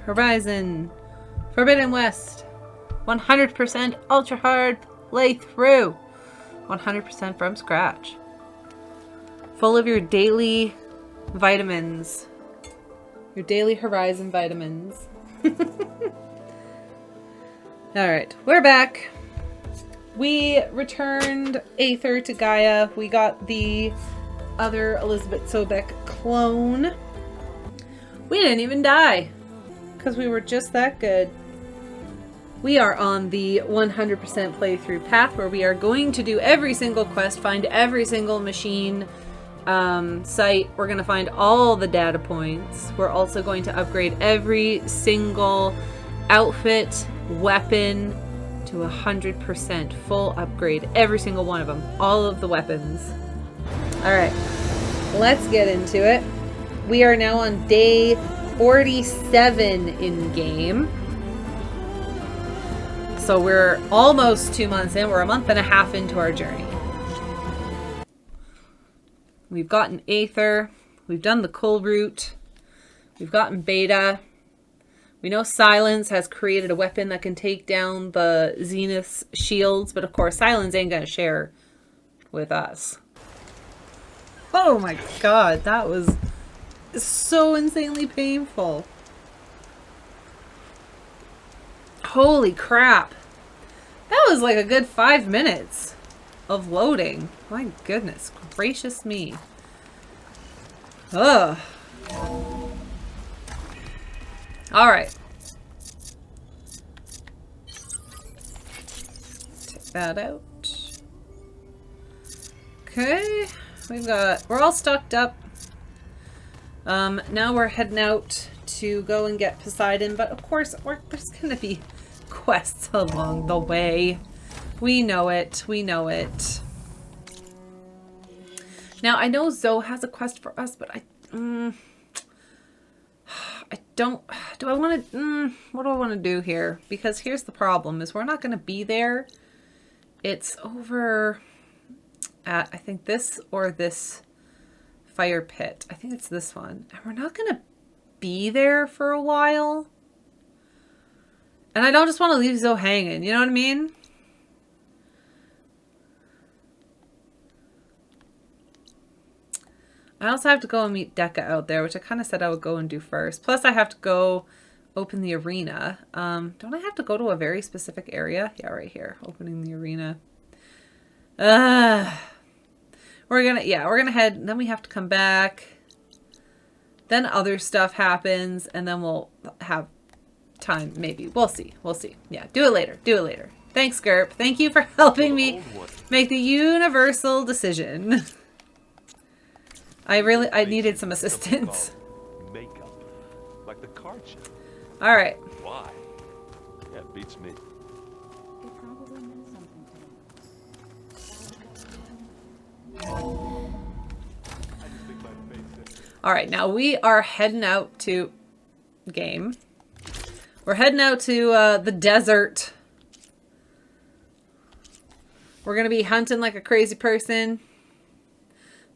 Horizon. Forbidden West. 100% ultra hard playthrough. 100% from scratch. Full of your daily vitamins. Your daily Horizon vitamins. Alright, we're back. We returned Aether to Gaia. We got the other Elizabeth Sobek clone. We didn't even die. Because we were just that good. We are on the 100% playthrough path where we are going to do every single quest, find every single machine site. We're going to find all the data points. We're also going to upgrade every single outfit, weapon to 100% full upgrade. Every single one of them. All of the weapons. Alright, let's get into it. We are now on day 47 in game. So we're almost 2 months in. We're a month and a half into our journey. We've gotten Aether. We've done the Cull route. We've gotten Beta. We know Silence has created a weapon that can take down the Zeniths shields. But of course, Silence ain't going to share with us. Oh my god, that was so insanely painful. Holy crap. That was like a good 5 minutes of loading. My goodness gracious me. Ugh. Alright. Take that out. Okay. We're all stocked up. Now we're heading out to go and get Posiedon, but of course there's gonna be quests along the way. We know it. We know it. Now I know Zoe has a quest for us, but I don't. Do I want to? What do I want to do here? Because here's the problem: is we're not going to be there. It's over at I think this or this fire pit. I think it's this one, and we're not going to be there for a while. And I don't just want to leave Zoe hanging. You know what I mean? I also have to go and meet Dekka out there, which I kind of said I would go and do first. Plus, I have to go open the arena. Don't I have to go to a very specific area? Yeah, right here. Opening the arena. We're gonna head. Then we have to come back. Then other stuff happens, and then we'll have time. Maybe we'll see. We'll see. Yeah, do it later. Do it later. Thanks, Gerp. Thank you for helping me make the universal decision. I needed some assistance. Makeup, like the card show. All right. Why? That beats me. It probably meant something to me. All right. Now we are heading out to game. We're heading out to the desert. We're gonna be hunting like a crazy person.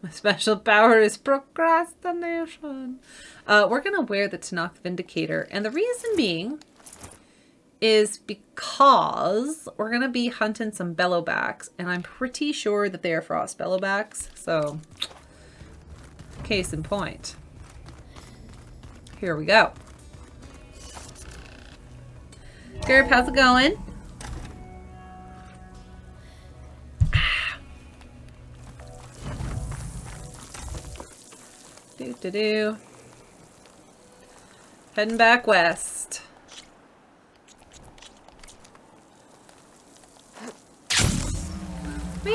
My special power is procrastination. We're going to wear the Tanakh Vindicator. And the reason being is because we're going to be hunting some bellowbacks. And I'm pretty sure that they are frost bellowbacks. So, case in point. Here we go. Gerb, how's it going? Heading back west. Whee!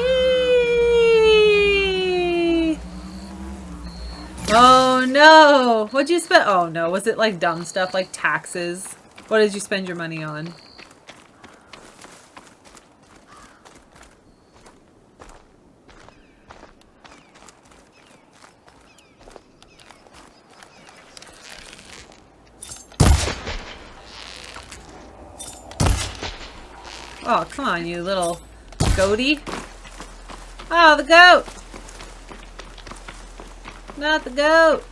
Oh no! What'd you spend? Oh no, was it like dumb stuff like taxes? What did you spend your money on? Oh, come on, you little goatie. Oh, the goat! Not the goat!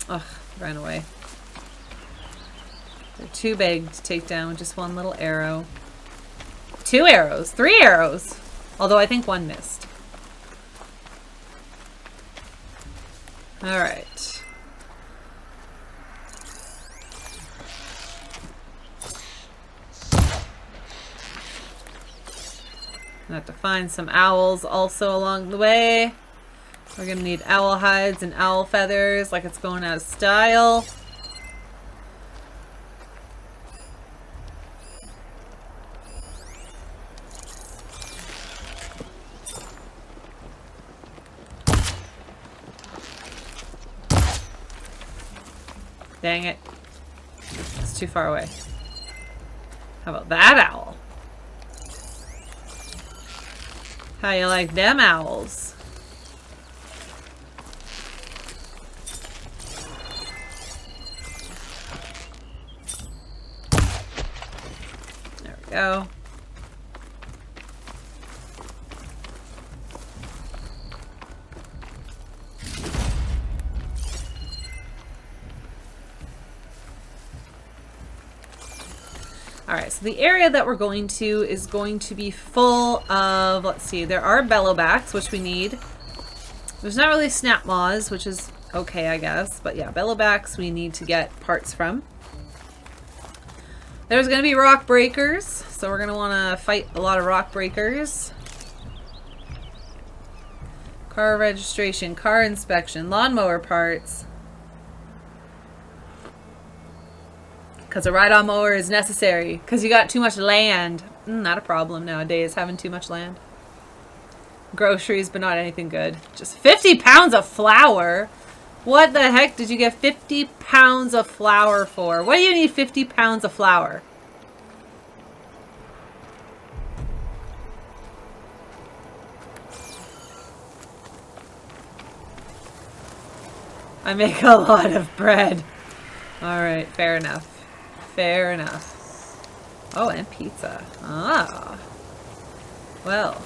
Ugh, ran away. They're too big to take down with just one little arrow. 2 arrows. 3 arrows. Although I think 1 missed. Alright. I have to find some owls also along the way. We're gonna need owl hides and owl feathers like it's going out of style. Dang it. It's too far away. How about that owl? How you like them owls? There we go. Alright, so the area that we're going to is going to be full of, let's see, there are bellowbacks, which we need. There's not really snap maws, which is okay, I guess. But yeah, bellowbacks we need to get parts from. There's going to be rock breakers, so we're going to want to fight a lot of rock breakers. Car registration, car inspection, lawnmower parts. Because a ride-on mower is necessary. Because you got too much land. Not a problem nowadays, having too much land. Groceries, but not anything good. Just 50 pounds of flour? What the heck did you get 50 pounds of flour for? What do you need 50 pounds of flour? I make a lot of bread. Alright, fair enough. Fair enough. Oh, and pizza. Ah. Well.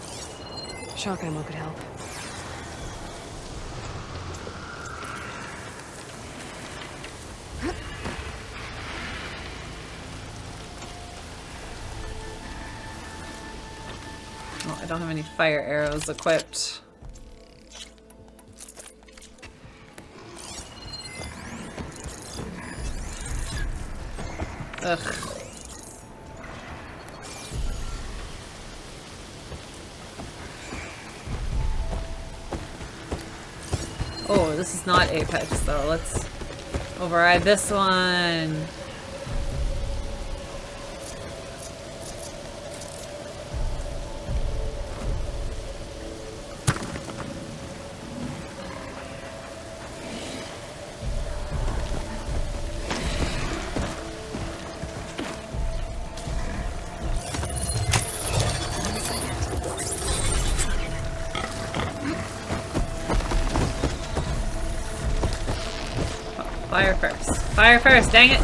Shock ammo could help. Oh, I don't have any fire arrows equipped. Ugh. Oh, this is not Apex though. Let's override this one. Fire first. Fire first, dang it!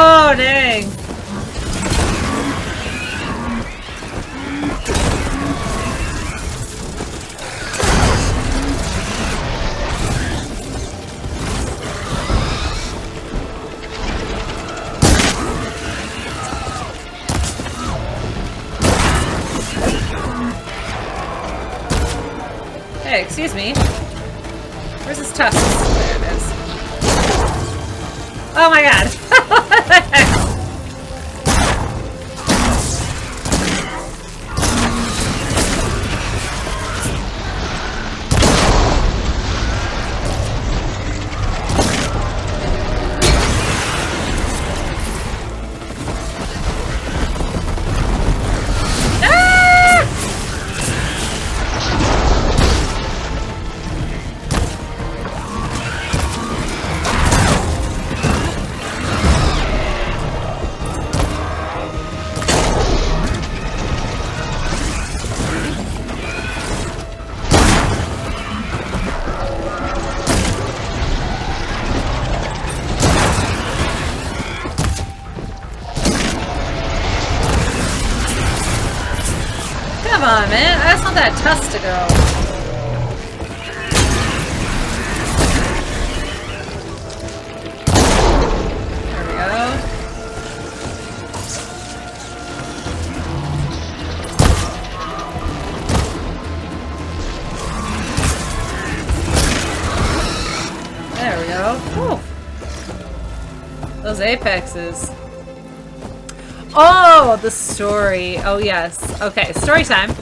Oh, dang! Hey, excuse me. Where's his tusk? There it is. Oh my god! What the heck? Not that Tusta girl. There we go. There we go. Whew. Those apexes. Oh, the story. Oh, yes. Okay, story time.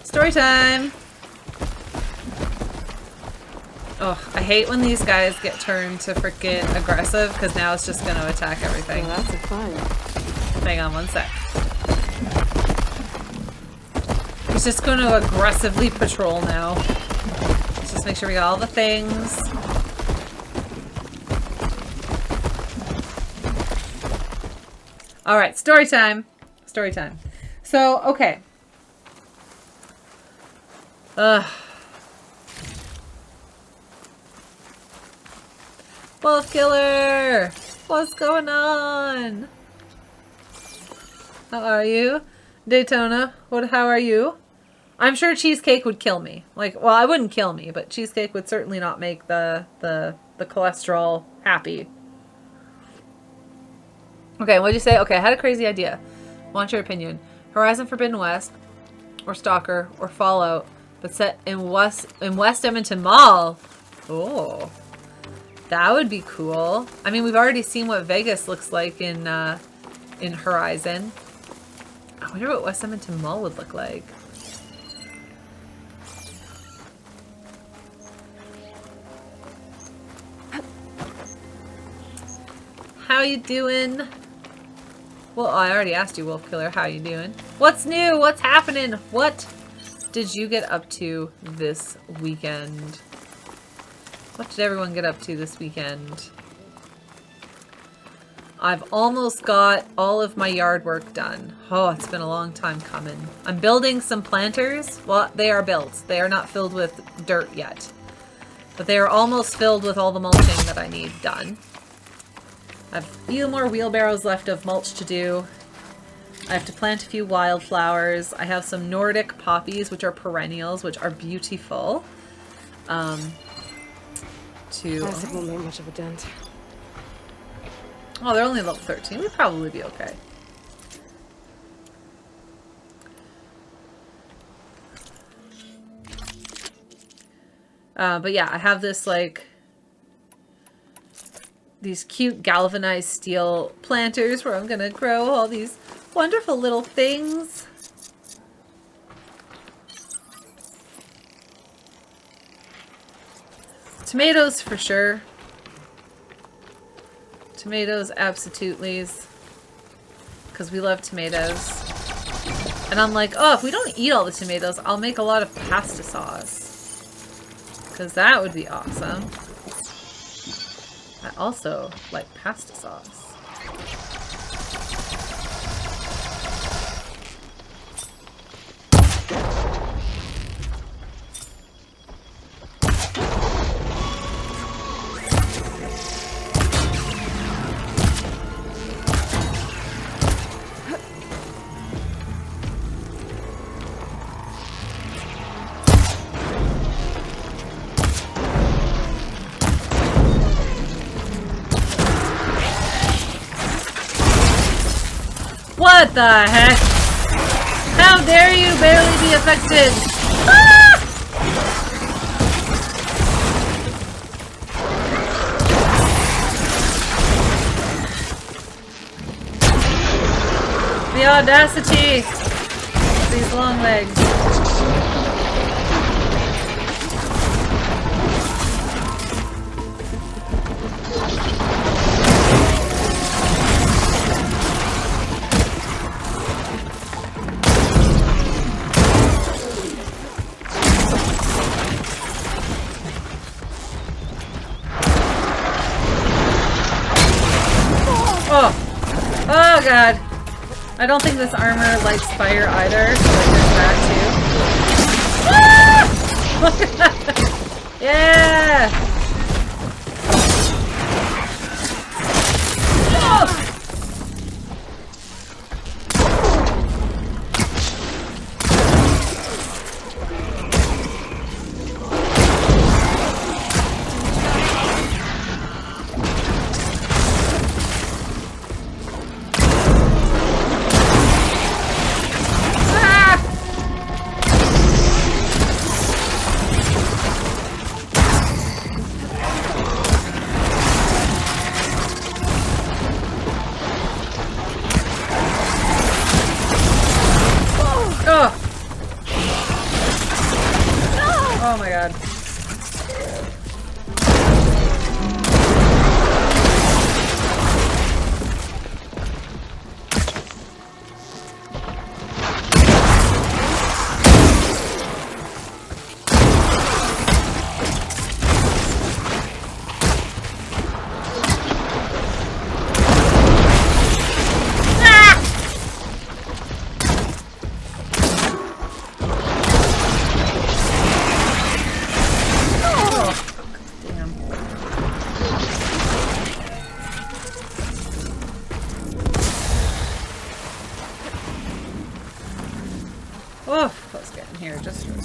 Story time. Oh, I hate when these guys get turned to freaking aggressive because now it's just going to attack everything. Well, that's a fun. Hang on one sec. He's just going to aggressively patrol now. Let's just make sure we got all the things. Alright, story time. Story time. So, okay. Wolf Killer! What's going on? How are you? Daytona, how are you? I'm sure Cheesecake would kill me. Like, well, I wouldn't kill me, but Cheesecake would certainly not make the cholesterol happy. Okay, what'd you say? Okay, I had a crazy idea. Want your opinion. Horizon Forbidden West, or Stalker, or Fallout, but set in West Edmonton Mall. Oh, that would be cool. I mean, we've already seen what Vegas looks like in Horizon. I wonder what West Edmonton Mall would look like. How you doing? Well, I already asked you, Wolf Killer, how you doing? What's new? What's happening? What did you get up to this weekend? What did everyone get up to this weekend? I've almost got all of my yard work done. Oh, it's been a long time coming. I'm building some planters. Well, they are built. They are not filled with dirt yet. But they are almost filled with all the mulching that I need done. I have a few more wheelbarrows left of mulch to do. I have to plant a few wildflowers. I have some Nordic poppies, which are perennials, which are beautiful. Plastic won't make much of a dent. Oh, they're only level 13. We'd probably be okay. But yeah, I have this, like, these cute galvanized steel planters where I'm gonna grow all these wonderful little things. Tomatoes for sure. Tomatoes, absolutely. Because we love tomatoes. And I'm like, oh, if we don't eat all the tomatoes, I'll make a lot of pasta sauce. Because that would be awesome. I also like pasta sauce. What the heck? How dare you barely be affected? Ah! The audacity of these long legs. Oh god. I don't think this armor lights fire either, so there's that too. Ah! Look at that! Yeah! Oh!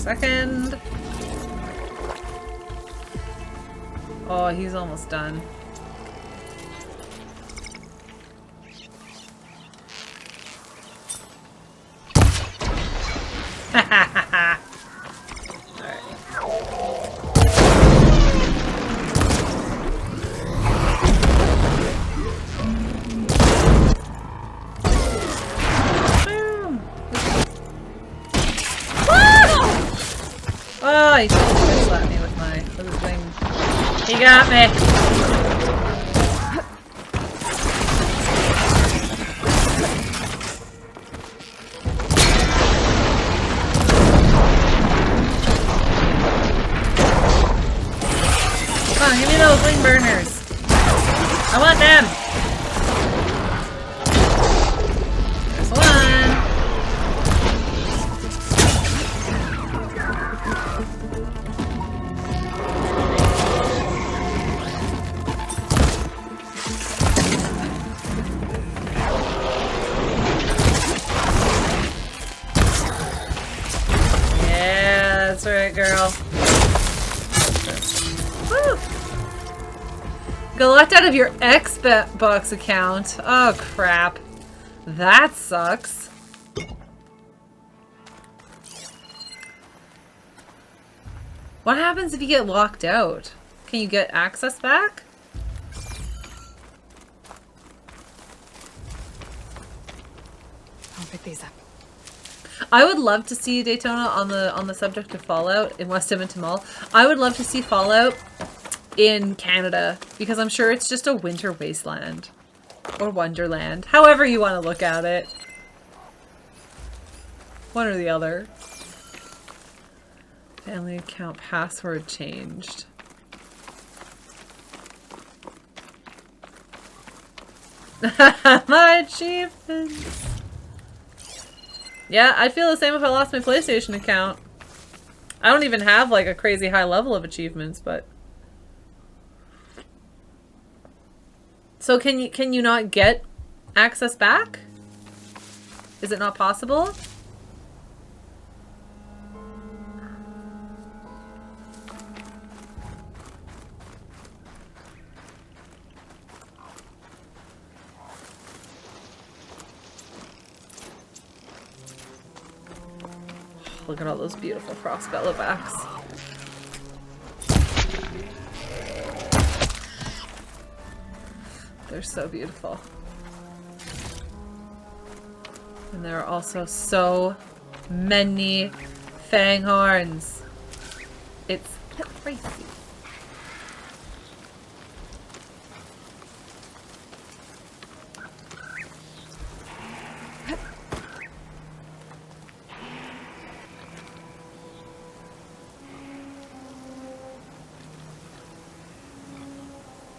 second. Oh, he's almost done. Ha ha ha ha! Oh, he just slapped me with his wing. He got me! Come on, give me those wing burners! I want them! There's one! That's right, girl. Woo! Got locked out of your Xbox account. Oh, crap. That sucks. What happens if you get locked out? Can you get access back? I'll pick these up. I would love to see Daytona on the subject of Fallout in West Edmonton Mall. I would love to see Fallout in Canada because I'm sure it's just a winter wasteland or wonderland, however you want to look at it. One or the other. Family account password changed. My achievements. Yeah, I'd feel the same if I lost my PlayStation account. I don't even have like a crazy high level of achievements, but... So can you not get access back? Is it not possible? Look at all those beautiful crossbellow backs. They're so beautiful. And there are also so many fang horns. It's crazy.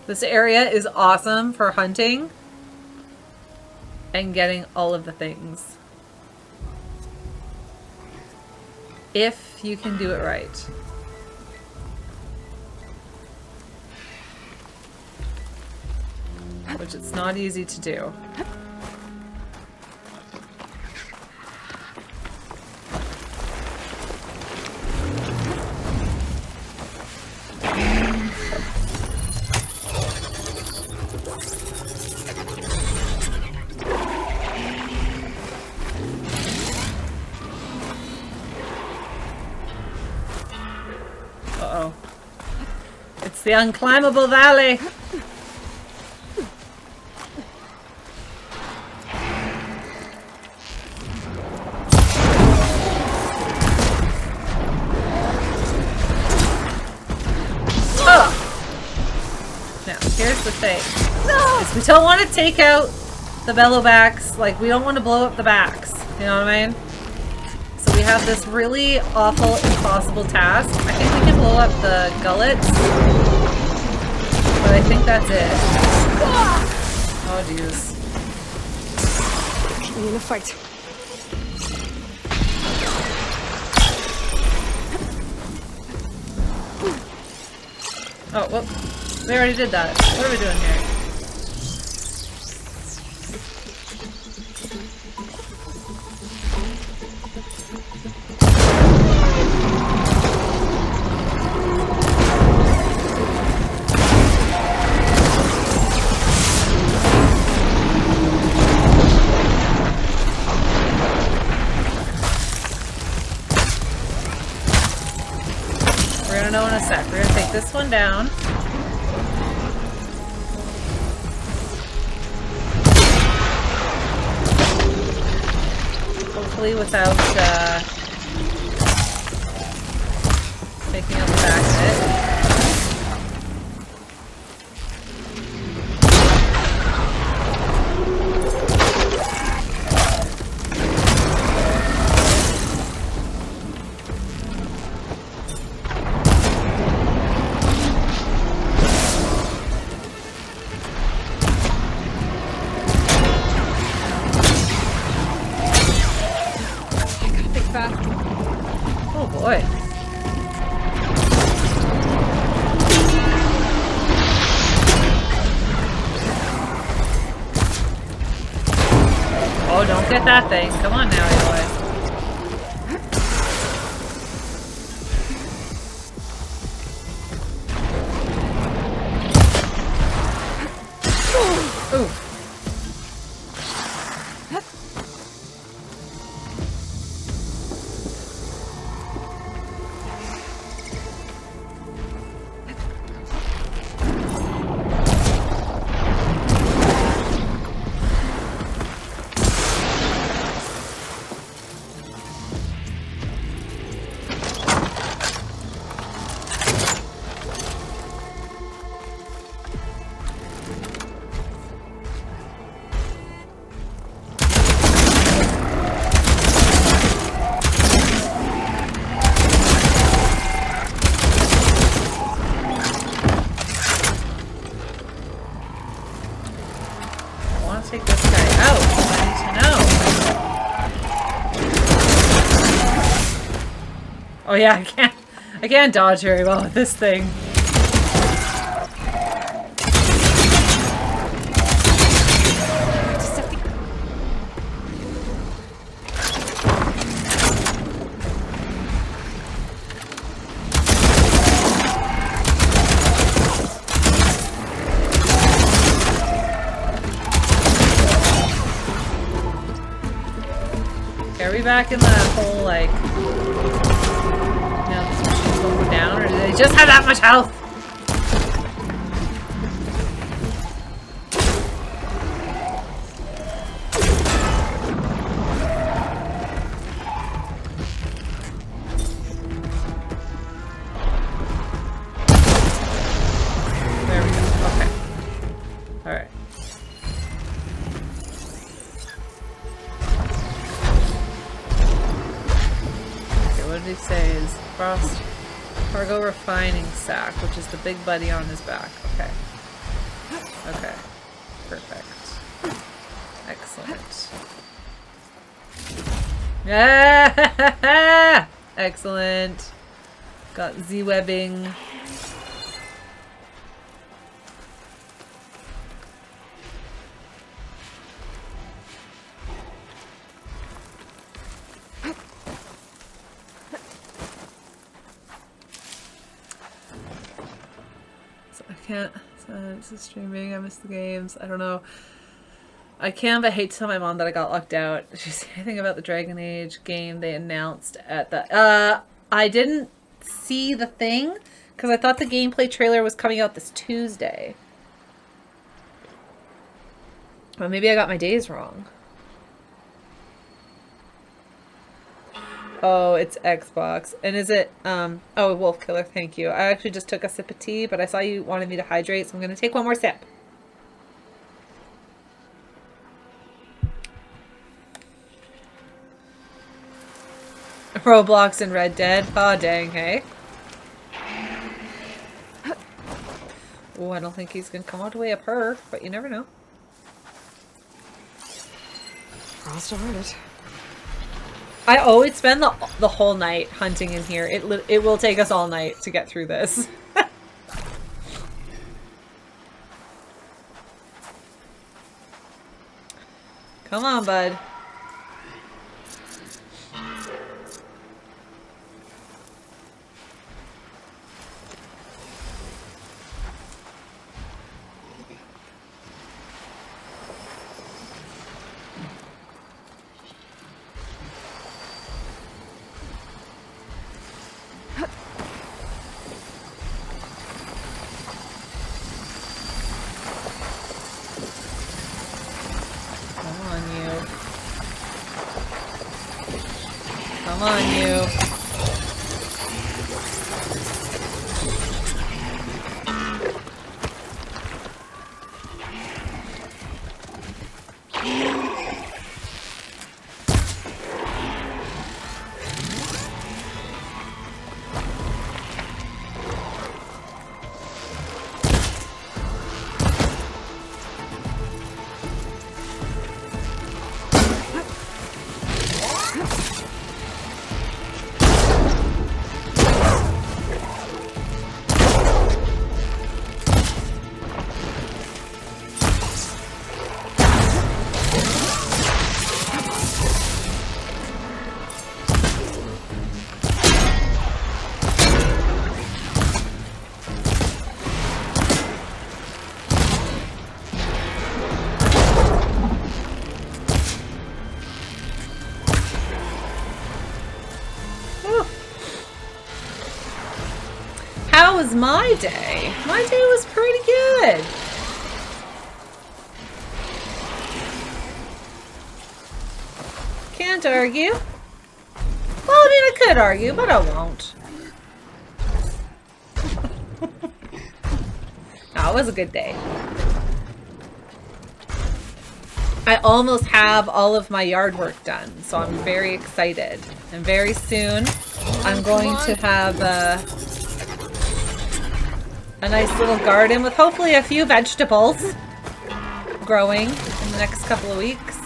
This area is awesome for hunting and getting all of the things. If you can do it right. Which it's not easy to do. Uh-oh. It's the unclimbable valley. Now, here's the thing. Is we don't want to take out the bellowbacks. Like, we don't want to blow up the backs. You know what I mean? So we have this really awful, impossible task. I think we can blow up the gullets. But I think that's it. Oh, jeez. I'm in a fight. Oh, whoop. We already did that. What are we doing here? sec. We're gonna take this one down. Hopefully without taking out the back of it. Oh boy. Oh, don't get that thing. Come on now, Aloy. Ooh. Take this guy out. I need to know. Oh yeah, I can't dodge very well with this thing. Are we back in the whole, like, you know, this machine's going to go down, or do they just have that much health? There we go. Okay. Alright. What did he say? Is frost cargo refining sack, which is the big buddy on his back. Okay. Okay. Perfect. Excellent. Yeah! Excellent. Got Z-webbing. This is streaming. I miss the games. I don't know. I can, but I hate to tell my mom that I got locked out. Did you see anything about the Dragon Age game they announced at the... I didn't see the thing because I thought the gameplay trailer was coming out this Tuesday. Well, maybe I got my days wrong. Oh, it's Xbox. And is it, oh, Wolf Killer, thank you. I actually just took a sip of tea, but I saw you wanted me to hydrate, so I'm going to take one more sip. Roblox and Red Dead. Oh, dang, hey. Oh, I don't think he's going to come all the way up her, but you never know. Crossed over it. I always spend the whole night hunting in here. It will take us all night to get through this. Come on, bud. Come on, you. How was my day? My day was pretty good. Can't argue. Well, I mean, I could argue, but I won't. No, it was a good day. I almost have all of my yard work done, so I'm very excited. And very soon, I'm going to have a nice little garden with hopefully a few vegetables growing in the next couple of weeks.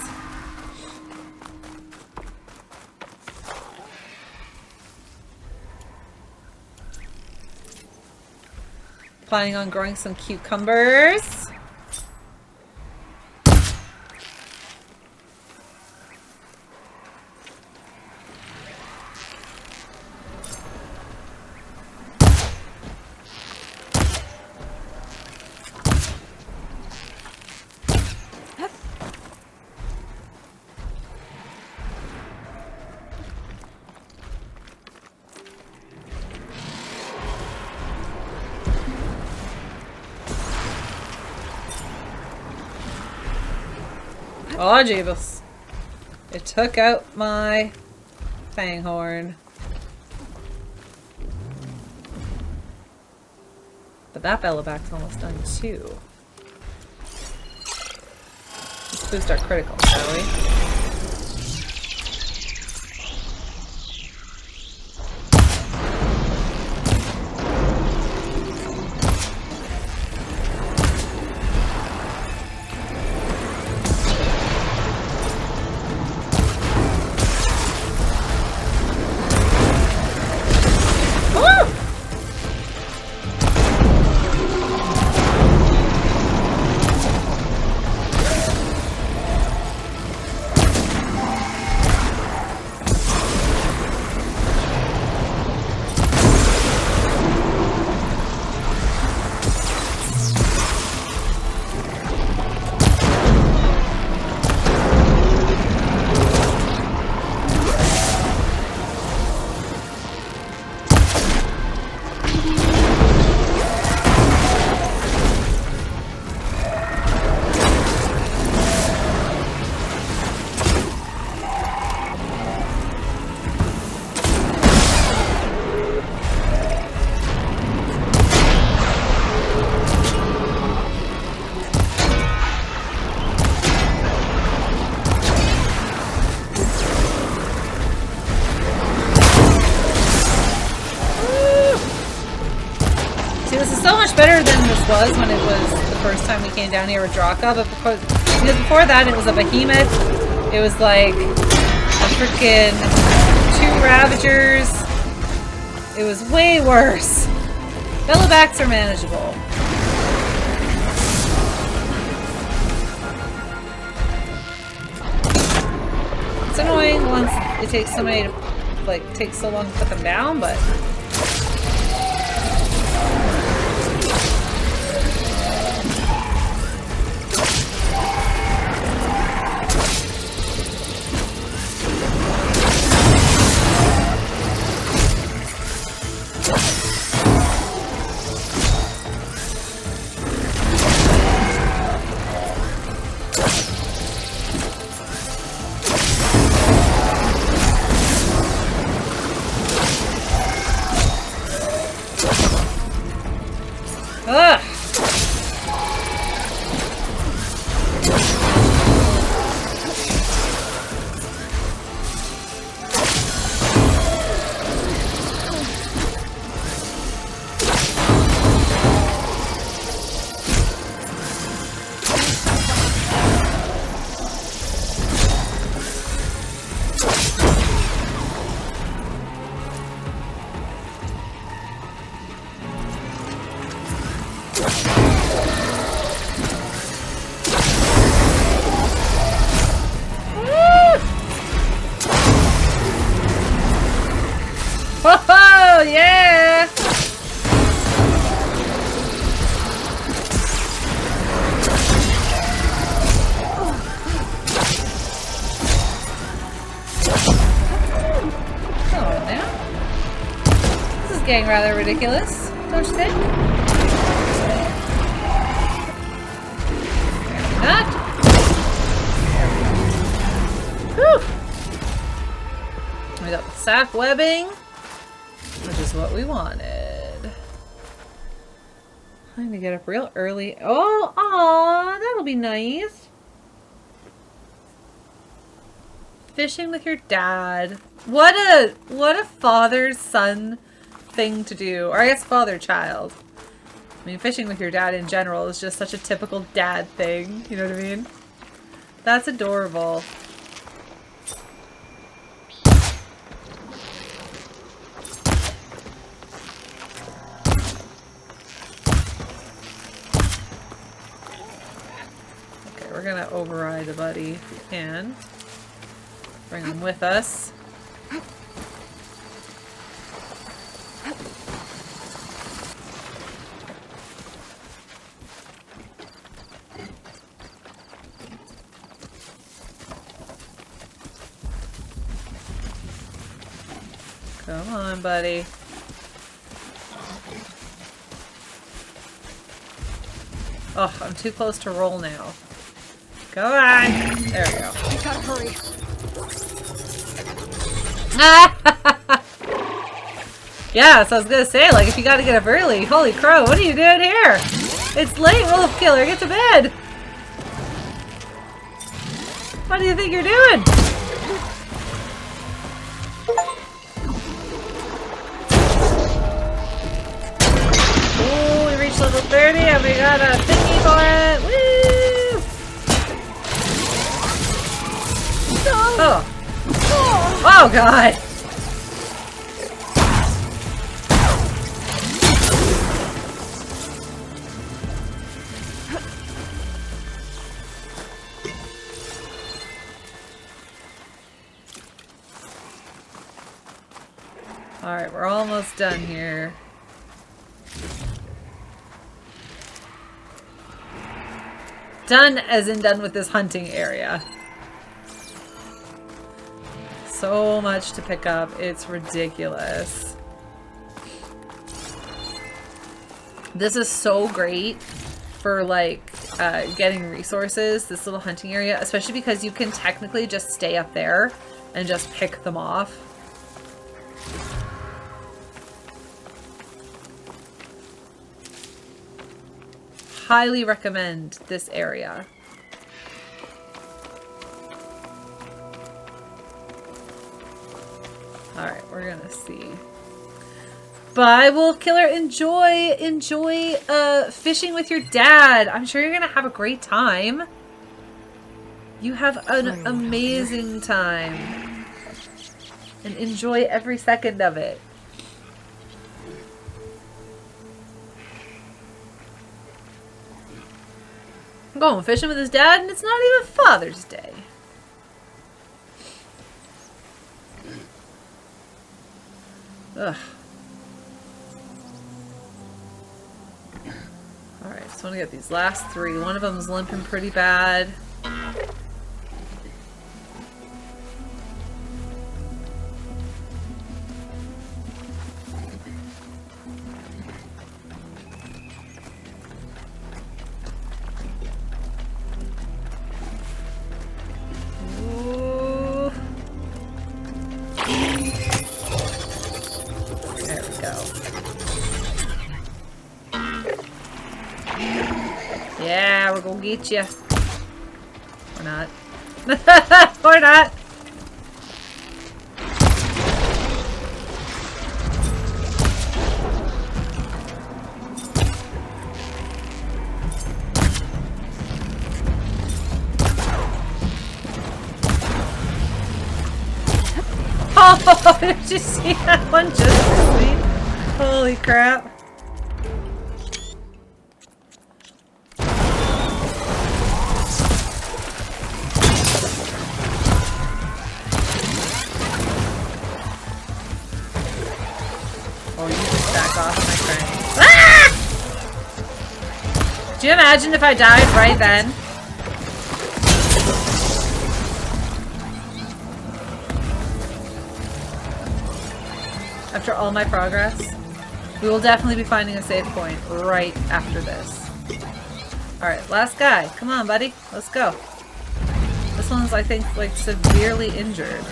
Planning on growing some cucumbers. Oh, Jeebus. It took out my fanghorn. But that Bellaback's almost done too. Let's boost our critical, shall we? Better than this was when it was the first time we came down here with Draka, but because before that it was a behemoth. It was like a freaking 2 Ravagers. It was way worse. Bellabacks are manageable. It's annoying once it takes somebody to like take so long to put them down, but Ugh! Oh yeah! Come on now. This is getting rather ridiculous, don't you think? Not. Whew. We got the sap webbing. Which is what we wanted. Time to get up real early. Oh, aw, that'll be nice. Fishing with your dad. What a father-son thing to do. Or I guess father-child. I mean, fishing with your dad in general is just such a typical dad thing. You know what I mean? That's adorable. We're gonna override the buddy if we can. Bring him with us. Come on, buddy. Oh, I'm too close to roll now. Come on! There we go. I gotta hurry. Yeah, so I was gonna say, like, if you gotta get up early, holy crow, what are you doing here? It's late, Wolf Killer, get to bed! What do you think you're doing? Ooh, we reached level 30 and we got a thingy for it! Woo! Oh. Oh god. Alright, we're almost done here. Done as in done with this hunting area. So much to pick up, it's ridiculous. This is so great for like getting resources, this little hunting area, especially because you can technically just stay up there and just pick them off. Highly recommend this area. Alright, we're gonna see. Bye, Wolf Killer. Enjoy fishing with your dad. I'm sure you're gonna have a great time. You have an amazing time. And enjoy every second of it. I'm going fishing with his dad and it's not even Father's Day. Ugh. Alright, just want to get these last three. One of them's limping pretty bad. Yeah, we're gonna get you. Or not. Or not. Oh, did you see that one just for me? Holy crap. Oh, you just back off, my friend. Ah! Do you imagine if I died right then? After all my progress? We will definitely be finding a save point right after this. Alright, last guy. Come on, buddy. Let's go. This one's, I think, like, severely injured.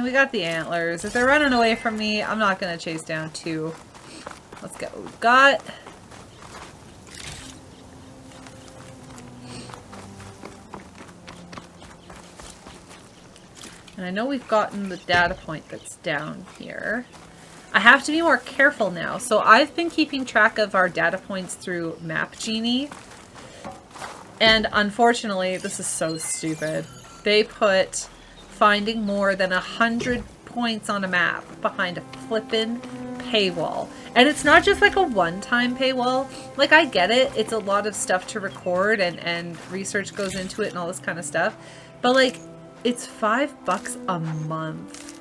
We got the antlers. If they're running away from me, I'm not going to chase down two. Let's get what we've got. And I know we've gotten the data point that's down here. I have to be more careful now. So I've been keeping track of our data points through Map Genie. And unfortunately, this is so stupid. They put finding more than 100 points on a map behind a flippin' paywall. And it's not just like a one-time paywall. Like, I get it. It's a lot of stuff to record and research goes into it and all this kind of stuff. But, like, it's $5 a month.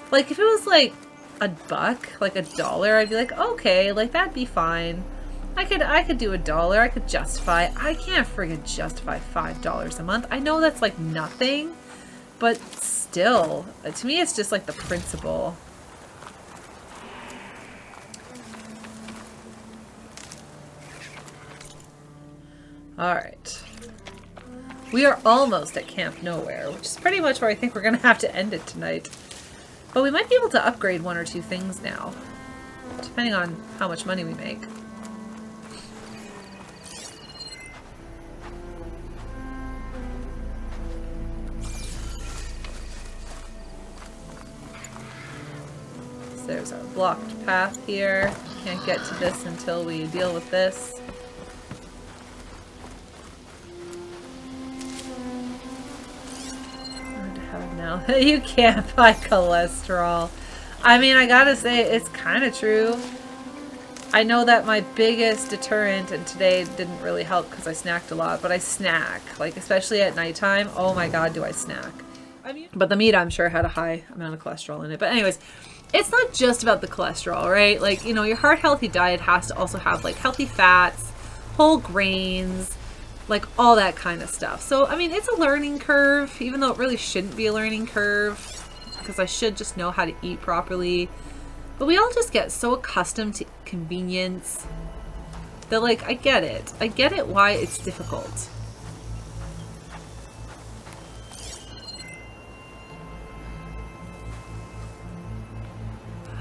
Like, if it was, like, $1, like $1, I'd be like, okay, like, that'd be fine. I could do $1. I could justify. I can't friggin' justify $5 a month. I know that's, like, nothing. But still, to me it's just like the principle. Alright. We are almost at Camp Nowhere, which is pretty much where I think we're going to have to end it tonight. But we might be able to upgrade one or two things now, depending on how much money we make. There's our blocked path here. Can't get to this until we deal with this. What to have now? You can't buy cholesterol. I mean, I gotta say, it's kind of true. I know that my biggest deterrent, and today didn't really help because I snacked a lot, but I snack. Like, especially at nighttime. Oh my god, do I snack. But the meat, I'm sure, had a high amount of cholesterol in it. But anyways, it's not just about the cholesterol, right? Like, you know, your heart-healthy diet has to also have, like, healthy fats, whole grains, like, all that kind of stuff. So, I mean, it's a learning curve, even though it really shouldn't be a learning curve, because I should just know how to eat properly. But we all just get so accustomed to convenience that, like, I get it. I get it why it's difficult.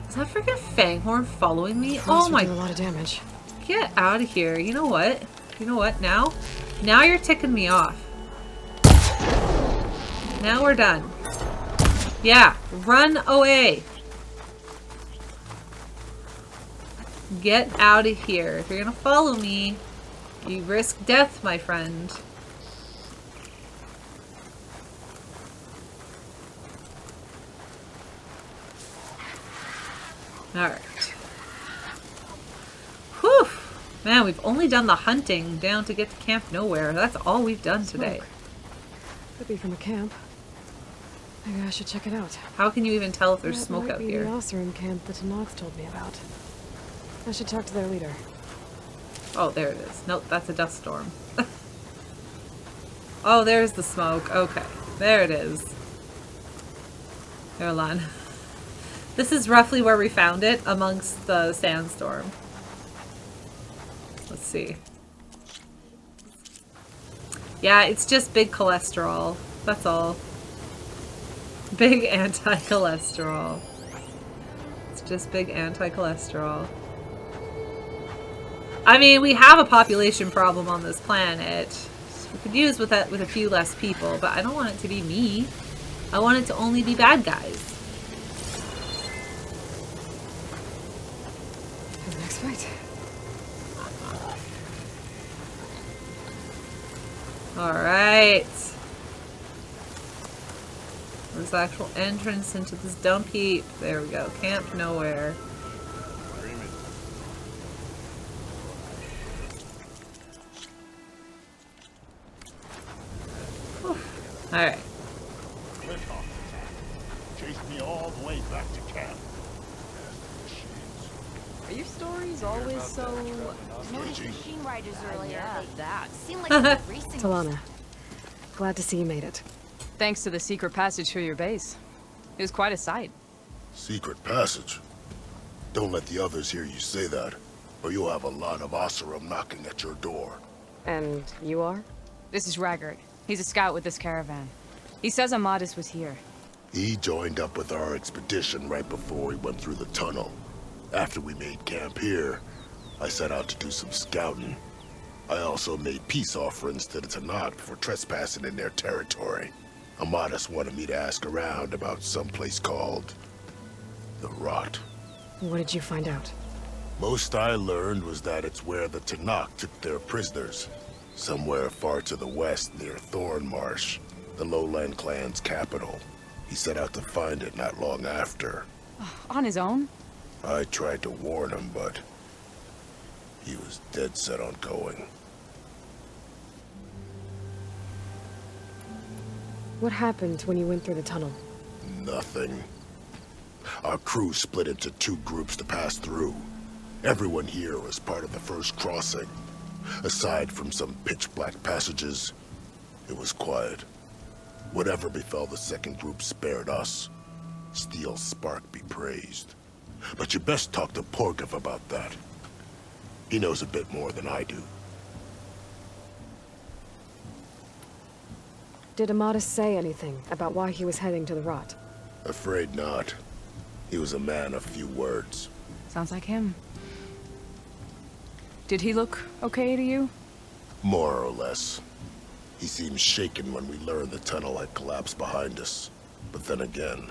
Is that freaking Fanghorn following me? Oh my! Do a lot of damage. Get out of here! You know what? You know what? Now you're ticking me off. Now we're done. Yeah, run away. Get out of here. If you're gonna follow me, you risk death, my friend. Alright. Whew! Man, we've only done the hunting down to get to Camp Nowhere. That's all we've done today. Smoke. Could be from a camp. Maybe I should check it out. How can you even tell if there's That smoke might out be here? the Oseram camp that Tanox told me about. I should talk to their leader. Oh, there it is. Nope, that's a dust storm. Oh, there's the smoke. Okay, there it is. Hold on. This is roughly where we found it, amongst the sandstorm. Let's see. Yeah, it's just big cholesterol. That's all. Big anti-cholesterol. It's just big anti-cholesterol. I mean, we have a population problem on this planet. We could use with that with a few less people, but I don't want it to be me. I want it to only be bad guys. For the next fight. Alright. Where's the actual entrance into this dump heap? There we go. Camp Nowhere. Alright. Chased me all the way back to camp. Are your stories always so... Noticed machine riders earlier. Yeah, that. Seemed like they were racing. Talana, glad to see you made it. Thanks to the secret passage through your base. It was quite a sight. Secret passage? Don't let the others hear you say that, or you'll have a lot of Oseram knocking at your door. And you are? This is Raggart. He's a scout with this caravan. He says Amadis was here. He joined up with our expedition right before we went through the tunnel. After we made camp here, I set out to do some scouting. I also made peace offerings to the Tanakh for trespassing in their territory. Amadis wanted me to ask around about some place called the Rot. What did you find out? Most I learned was that it's where the Tanakh took their prisoners. Somewhere far to the west near Thornmarsh, the Lowland clan's capital. He set out to find it not long after. On his own? I tried to warn him, but he was dead set on going. What happened when you went through the tunnel? Nothing. Our crew split into two groups to pass through. Everyone here was part of the first crossing. Aside from some pitch-black passages, it was quiet. Whatever befell the second group spared us. Steel Spark be praised. But you best talk to Porgov about that. He knows a bit more than I do. Did Amadis say anything about why he was heading to the Rot? Afraid not. He was a man of few words. Sounds like him. Did he look okay to you? More or less. He seemed shaken when we learned the tunnel had collapsed behind us. But then again,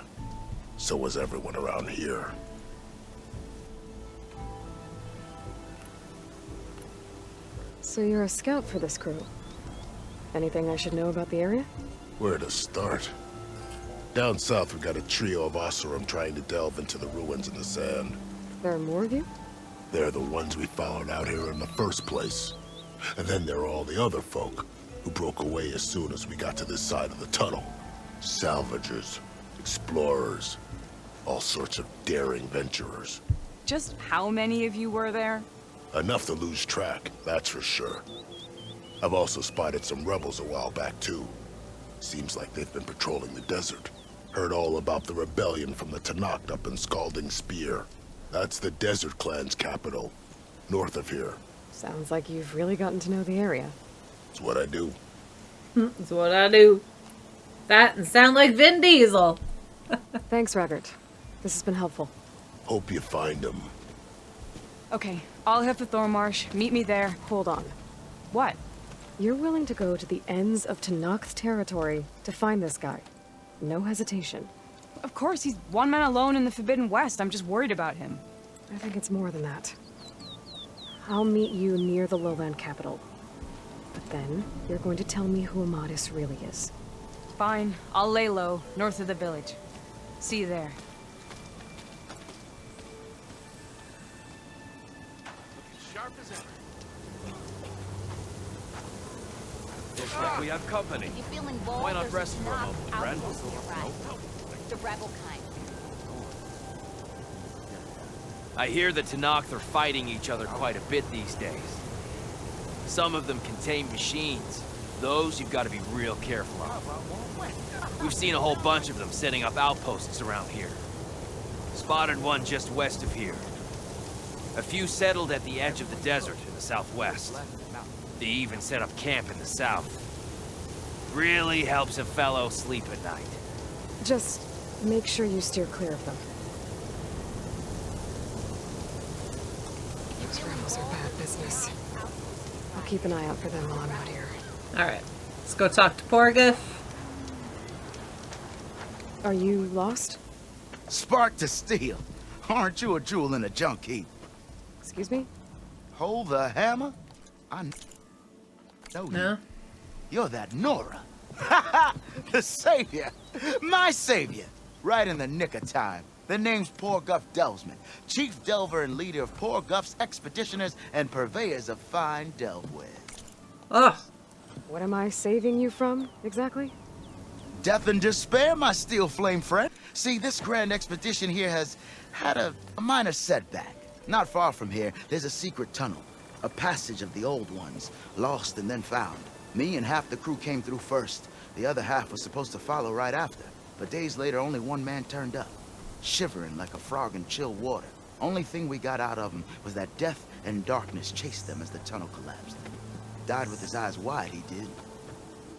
so was everyone around here. So you're a scout for this crew. Anything I should know about the area? Where to start? Down south, we got a trio of Oseram trying to delve into the ruins in the sand. There are more of you? They're the ones we followed out here in the first place. And then there are all the other folk, who broke away as soon as we got to this side of the tunnel. Salvagers, explorers, all sorts of daring venturers. Just how many of you were there? Enough to lose track, that's for sure. I've also spotted some rebels a while back, too. Seems like they've been patrolling the desert. Heard all about the rebellion from the Tanakh up in Scalding Spear. That's the Desert Clan's capital, north of here. Sounds like you've really gotten to know the area. It's what I do. That's what I do. That and sound like Vin Diesel. Thanks, Raggart. This has been helpful. Hope you find him. Okay, I'll head for Thornmarsh. Meet me there. Hold on. What? You're willing to go to the ends of Tanakh's territory to find this guy. No hesitation. Of course, he's one man alone in the Forbidden West. I'm just worried about him. I think it's more than that. I'll meet you near the lowland capital. But then, you're going to tell me who Amadis really is. Fine. I'll lay low, north of the village. See you there. Sharp as ever. Looks like we have company. If you feel involved, Why not there's rest for a enough moment, friend? outposts nearby. The rebel kind. I hear the Tenakth are fighting each other quite a bit these days. Some of them contain machines. Those you've got to be real careful of. We've seen a whole bunch of them setting up outposts around here. Spotted one just west of here. A few settled at the edge of the desert in the southwest. They even set up camp in the south. Really helps a fellow sleep at night. Just make sure you steer clear of them. Those rebels are bad business. I'll keep an eye out for them while I'm out here. Alright, let's go talk to Porgith. Are you lost? Spark to steel. Aren't you a jewel in a junk heap? Excuse me? Hold the hammer? I know No? you. You're that Nora. Ha ha! The savior! My savior! Right in the nick of time. The name's Porguff Delvesman, chief delver and leader of Porguff's expeditioners and purveyors of fine delveware. Ugh. What am I saving you from, exactly? Death and despair, my steel flame friend. See, this grand expedition here has had a minor setback. Not far from here, there's a secret tunnel. A passage of the old ones, lost and then found. Me and half the crew came through first. The other half was supposed to follow right after. But days later, only one man turned up. Shivering like a frog in chill water. Only thing we got out of him was that death and darkness chased them as the tunnel collapsed. Died with his eyes wide, he did.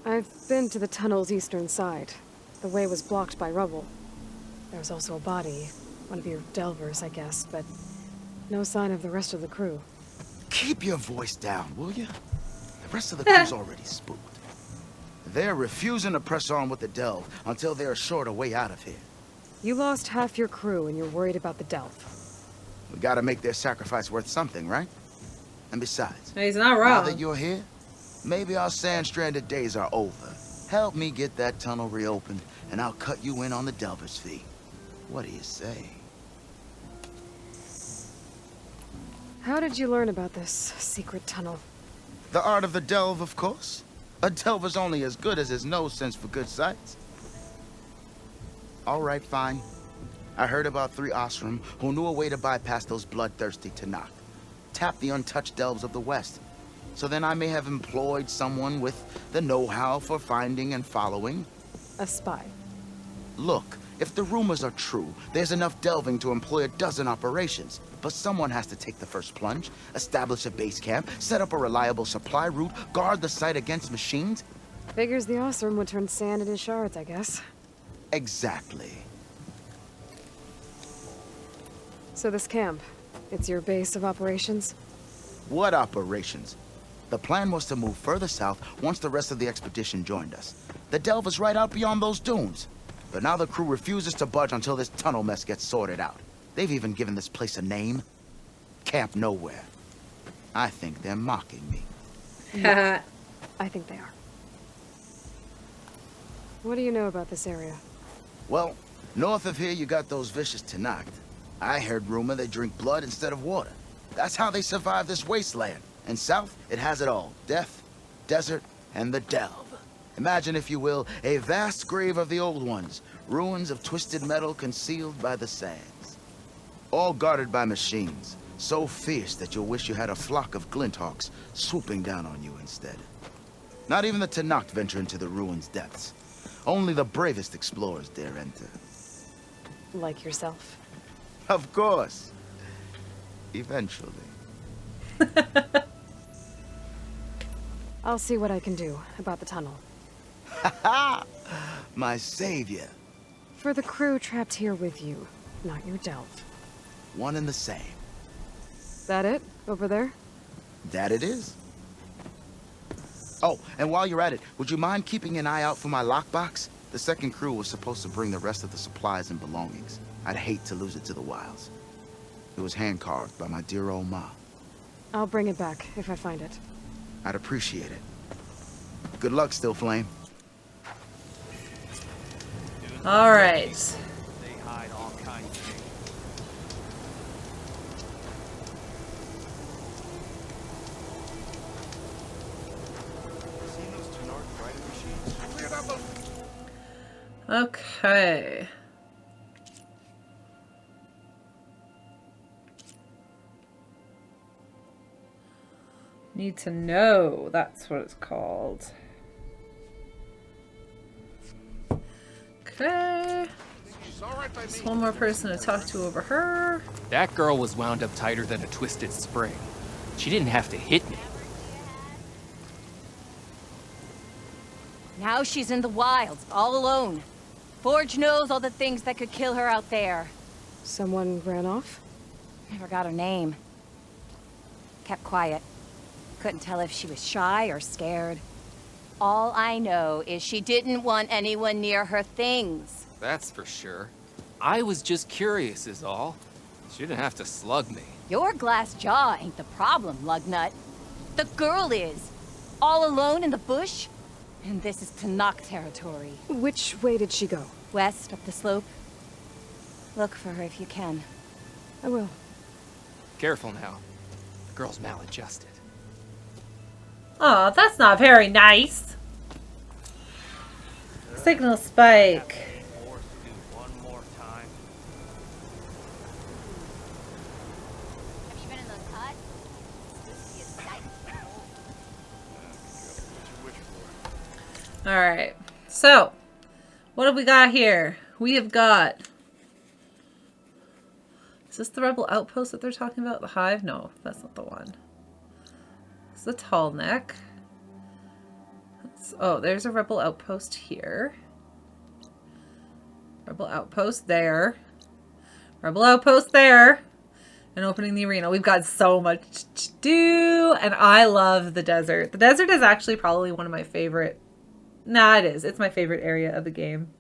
I've been to the tunnel's eastern side. The way was blocked by rubble. There was also a body. One of your delvers, I guess, but no sign of the rest of the crew. Keep your voice down, will you? The rest of the crew's already spooked. They're refusing to press on with the delve until they're assured a way out of here. You lost half your crew and you're worried about the delve. We gotta make their sacrifice worth something, right? And besides, He's not now wrong. that you're here, maybe our sand-stranded days are over. Help me get that tunnel reopened, and I'll cut you in on the delver's fee. What do you say? How did you learn about this secret tunnel? The art of the delve, of course. A delver's only as good as his nose sense for good sights. All right, fine. I heard about 3 Osram who knew a way to bypass those bloodthirsty Tenakth. Tap the untouched delves of the West. So then I may have employed someone with the know-how for finding and following. A spy. Look, if the rumors are true, there's enough delving to employ a dozen operations. But someone has to take the first plunge, establish a base camp, set up a reliable supply route, guard the site against machines. Figures the Osram would turn sand into shards, I guess. Exactly. So this camp, it's your base of operations? What operations? The plan was to move further south once the rest of the expedition joined us. The delve is right out beyond those dunes. But now the crew refuses to budge until this tunnel mess gets sorted out. They've even given this place a name. Camp Nowhere. I think they're mocking me. I think they are. What do you know about this area? Well, north of here you got those vicious Tenakth. I heard rumor they drink blood instead of water. That's how they survive this wasteland. And south, it has it all. Death, desert, and the delve. Imagine, if you will, a vast grave of the old ones. Ruins of twisted metal concealed by the sands. All guarded by machines. So fierce that you'll wish you had a flock of glinthawks swooping down on you instead. Not even the Tenakth venture into the ruins' depths. Only the bravest explorers dare enter. Like yourself. Of course. Eventually. I'll see what I can do about the tunnel. Ha! My savior. For the crew trapped here with you, not your delve. One and the same. That it? Over there? That it is. Oh, and while you're at it, would you mind keeping an eye out for my lockbox? The second crew was supposed to bring the rest of the supplies and belongings. I'd hate to lose it to the wilds. It was hand-carved by my dear old ma. I'll bring it back if I find it. I'd appreciate it. Good luck, Still Flame. All right. They hide all kinds of things. Seen those Tenarch writing machines? Cleared out those. Okay. Need to know. That's what it's called. Okay. Just one more person to talk to over her. That girl was wound up tighter than a twisted spring. She didn't have to hit me. Now she's in the wilds, all alone. Forge knows all the things that could kill her out there. Someone ran off? Never got her name. Kept quiet. Couldn't tell if she was shy or scared. All I know is she didn't want anyone near her things. That's for sure. I was just curious is all. She didn't have to slug me. Your glass jaw ain't the problem, lugnut. The girl is. All alone in the bush. And this is Tenarch territory. Which way did she go? West, up the slope. Look for her if you can. I will. Careful now. The girl's maladjusted. Oh, that's not very nice. Signal spike. Forced to do one more time. Have you been in those huts? This is a sight. Alright. So, what have we got here? We have got... Is this the rebel outpost that they're talking about? The hive? No, that's not the one. It's the tall neck. Oh, there's a rebel outpost here. Rebel outpost there. Rebel outpost there. And opening the arena. We've got so much to do. And I love the desert. The desert is actually probably one of my favorite. Nah, it is. It's my favorite area of the game.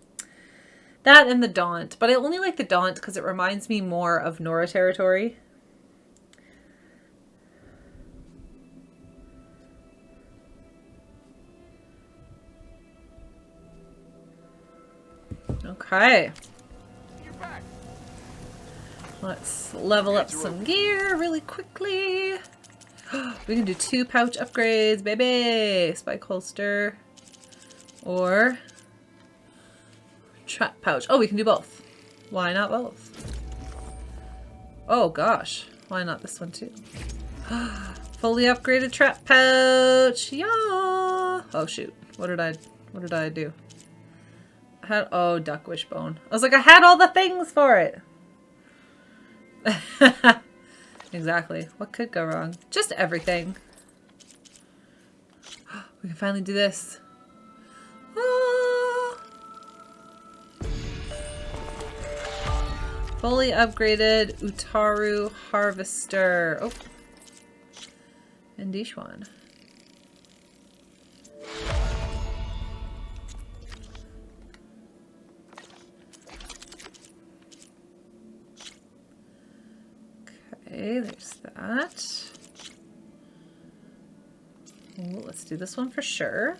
That and the Daunt. But I only like the Daunt because it reminds me more of Nora territory. Okay. Let's level up some gear really quickly. We can do 2 pouch upgrades, baby. Spike holster. Or trap pouch. Oh, we can do both. Why not both? Oh gosh. Why not this one too? Fully upgraded trap pouch. Yeah. Oh shoot. What did I do? I had, oh, duck wishbone. I was like, I had all the things for it. Exactly. What could go wrong? Just everything. We can finally do this. Ah. Fully upgraded Utaru Harvester. Oh. And Dishwan. Okay, there's that. Ooh, let's do this one for sure.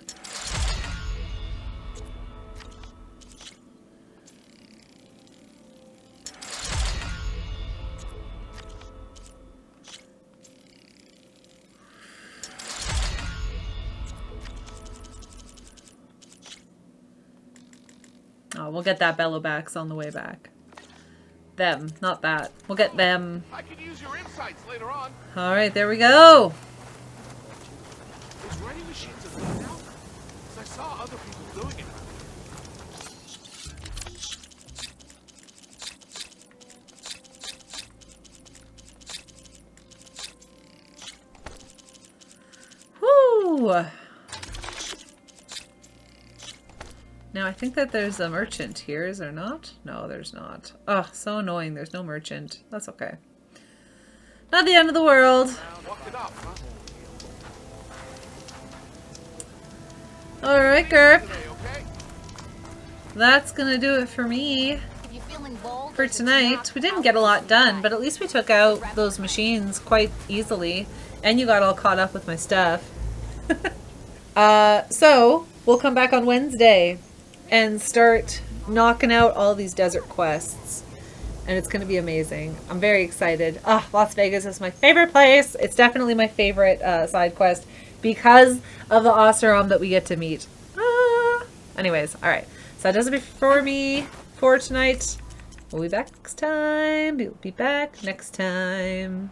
Oh, we'll get that Bellowbacks on the way back. Them, not that. We'll get them. I could use your insights later on. All right, there we go. Those writing machines are good now. 'Cause I saw other people doing it. Whoo! Now I think that there's a merchant here, is there not? No, there's not. Oh, so annoying. There's no merchant. That's okay. Not the end of the world. Walked it up, huh? Alright, Gerp. Today, okay? That's gonna do it for me. You feeling bold? For tonight, we didn't get a lot done, but at least we took out those machines quite easily. And you got all caught up with my stuff. So, we'll come back on Wednesday and start knocking out all these desert quests. And it's going to be amazing. I'm very excited. Ah, Las Vegas is my favorite place. It's definitely my favorite side quest because of the Oseram that we get to meet. Anyways, alright. So that does it for me for tonight. We'll be back next time. We'll be back next time.